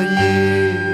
ခ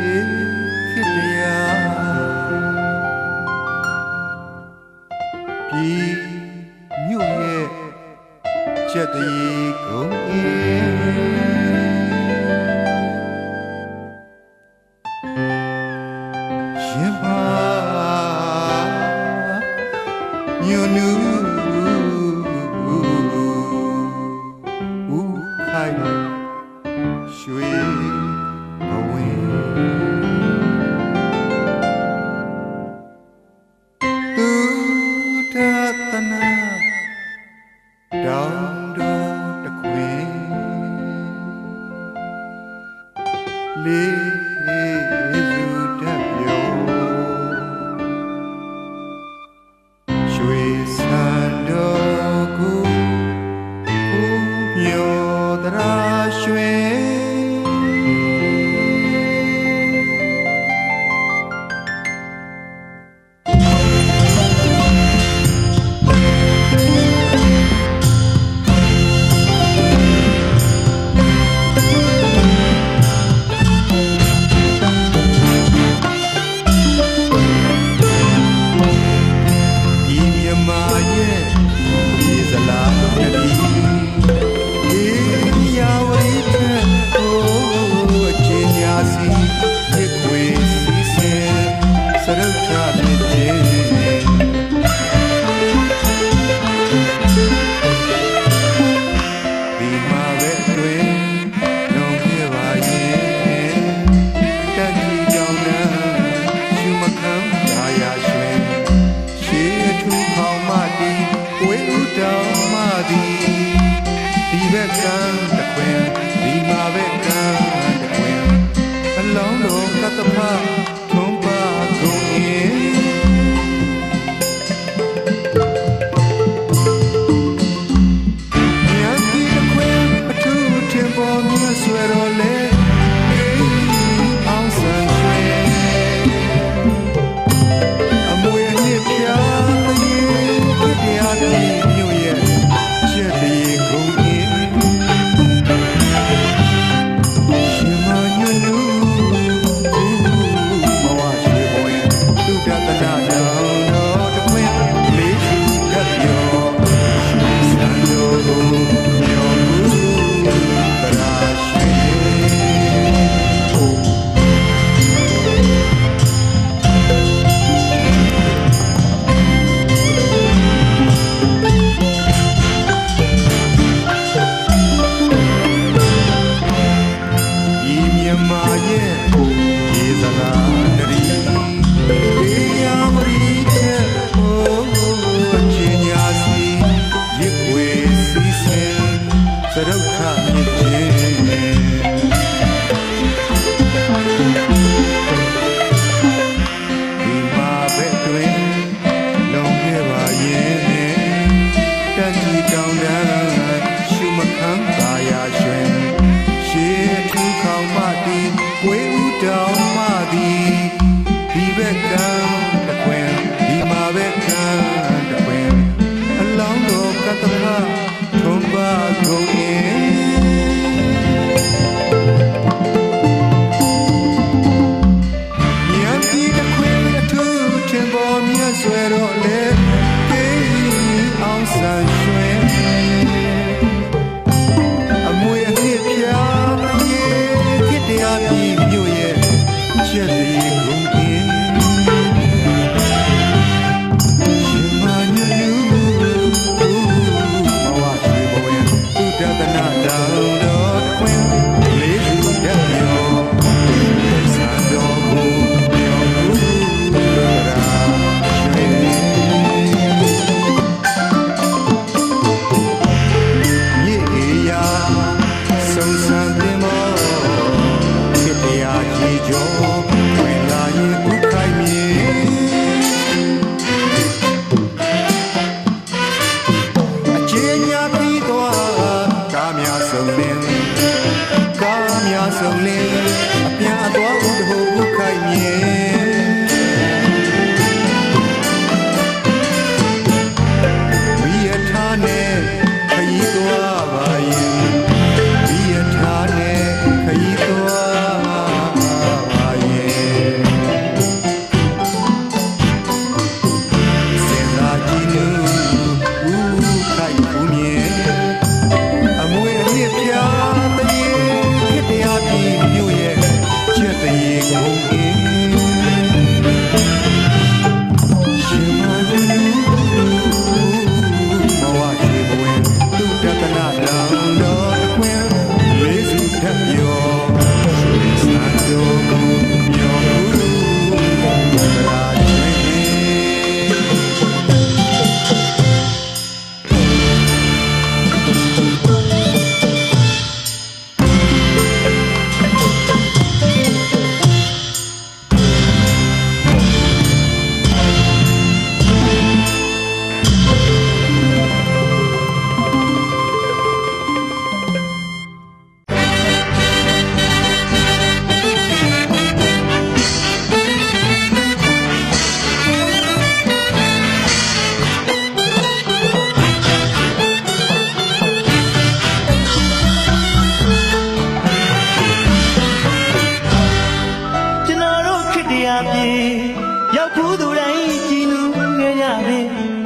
ရောက်ခုသူတိုင်းကြည်နူးခဲ့ကြပြီ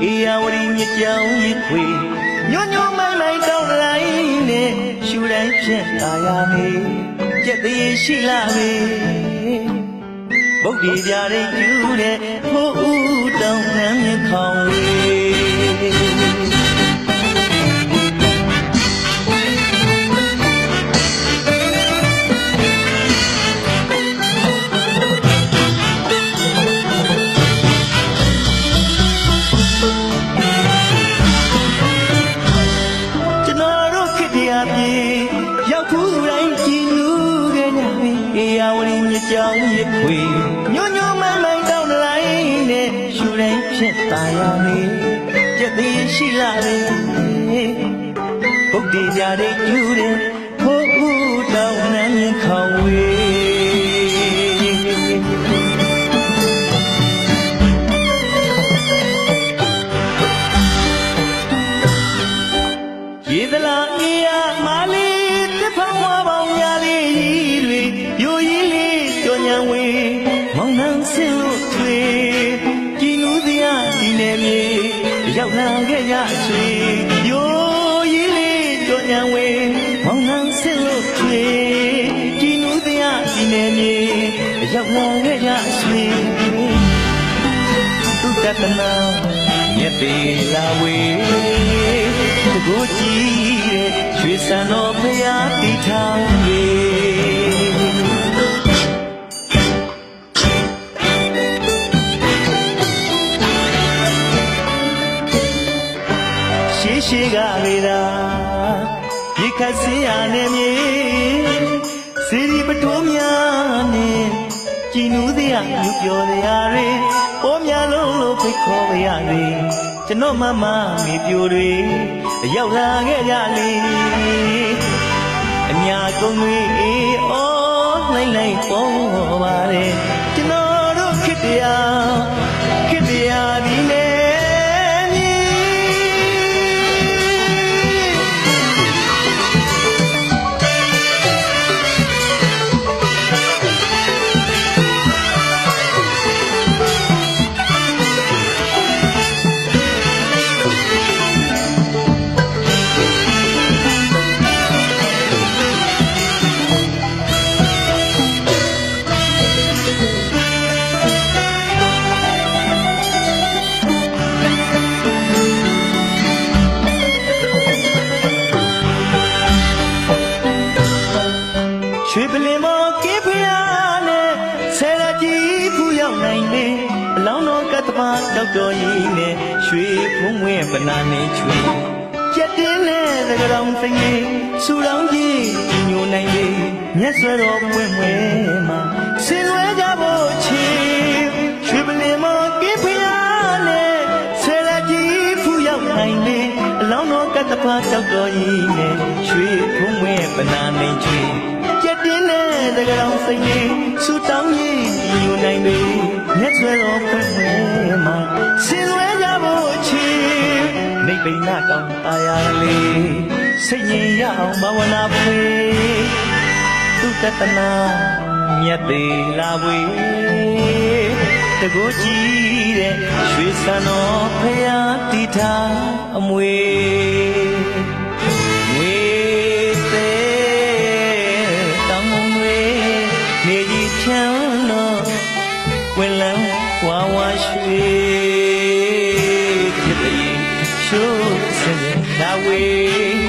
အေယာဝတီမြစ်ကြောင်းရစ်ခွေညွန့်ညွန့်မိုင်းမိုင်းကောင်းတိုင်းနဲ့ရှူတိုင်းဖြင့်လာရမေကြက်သေးရှိလာမေဗုဒ္ဓပြတဲ့ကျူးတဲ့ဖိုးဦးတောင်းနှမ်းမြခေါင်ဝေယာဝတီမြစ်ကြောင်းရစ်ခွေညွန့်ညွန့်မိုင်းမိုင်းတောင်းတိုင်းနဲ့ရှူတိုင်းဖြင့်ตายရမေကြက်သေးရှိလာလေဘုဒ္ဓပြတဲ့ကျူးတဲ့ဖိုးဦးတောင်းနှမ်းမြခေါင်ဝေရေသလားအေးရမာလီတစ်ဖောင်းဝါပေါင်းညာလေးတွေယိုရီလေးကြော်ညံဝေမောင်နှံဆင်းလို့ထွေကြည်နူးစရာဒီနေမြေရောက်လာခဲ့ရဆွေယိုရီလေးကြော်ညံဝေမောင်နှံဆင်းလို့ထွေကြည်နူးစရာဒီနေမြေရောက်လာခဲ့ရဆွေသူတတနာမြတ်သေးလာဝေတကူကြည့်တဲ့ရွှေစံတော်ဖရာတီထောင်ကြီးရှိကလေတာရေခတ်စင်းရနဲ့မြေစီရီပတိုးများနဲ့ကြည်နူးစရာလူပြောစရာတွေပေါ်များလုံးလို့ဖိတ်ခေါ်ပါရစေကျွန်တော်မမမေပြိုတွေရောက်လာခဲ့ကြလေအညာကုန်တွေအော်လိုက်လိုက်ပေါ်ပါတယ်ကျွန်တော်တို့ခစ်တရားဒီနဲ့ရွှေပလင်မော်ကေဖရာနဲ့ဆယ်ရကြီးဖူရောက်နိုင်လေအလောင်းတော်ကတ္တမတောက်တော်ကြီးနဲ့ရွှေဖုံးဝဲပနာနေချွေကြက်တင်းနဲ့သကရောင်သိငယ်ဆူတောင်းကြီးညိုနိုင်လေမျက်စွဲတော်ပွင့်ဝဲမှာဆင်လွဲကြဖို့ချီရွှေပလင်မော်ကေဖရာနဲ့ဆယ်ရကြီးဖူရောက်နိုင်လေအလောင်းတော်ကတ္တမတောက်တော်ကြီးနဲ့ရွှေဖုံးဝဲပနာနေချွေတင်းနဲ့တကယ်တော့စိတ်လေးဆူတောင်းရင်ယူနိုင်ပြီမျက်စွဲတော်ဖွင့်ဖွင့်မှာဆင်လွဲကြဖို့ချီနေပိနာတောင်းအာရလေးစိတ်ငြိမ်ရအောင်ဘာဝနာဖွေသူတတနာမြတ်သေးလာဝေတကူကြည့်တဲ့ရွှေစံတော်ဖရာတီထာအမွေန နေကြီးချမ်းတော့ဝင်လန်းဝါဝါရွှေဖြစ်တဲ့ရှိုးစင်လာဝေး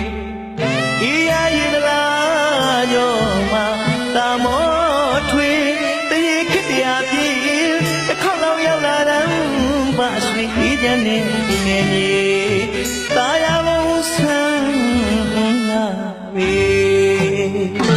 ဤရရည်လားကြောမှာတာမောထွေတရေခစ်တရားပြေတစ်ခေါက်လောက်ရောက်လာတဲ့ပါဆွေဤတဲ့နေနေကြီးတာယာဘုံဆန်းလာဝေး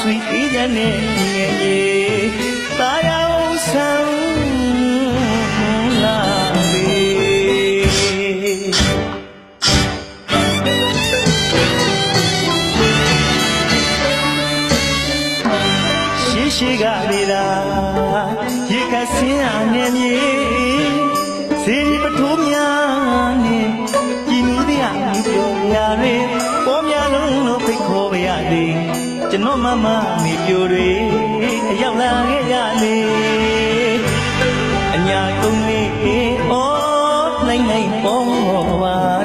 ဆွေအေးချမ်းနဲ့ငယ်ကြီးတာယာအောင်ဆန်းလာပြီရှိကလေတာရေကဆင်းအနေမြေစေဒီပထိုးများနဲ့ကြည်နူးတဲ့အမှုပြောရတွေပေါ်များလုံးလို့ဖိတ်ခေါ်ရသည်ကျွန်တော်မမမိပြိုတွေအရောက်လာခဲ့ကြလေအညာကုန်လေးဩနိုင်နိုင်ပေါ်ပါ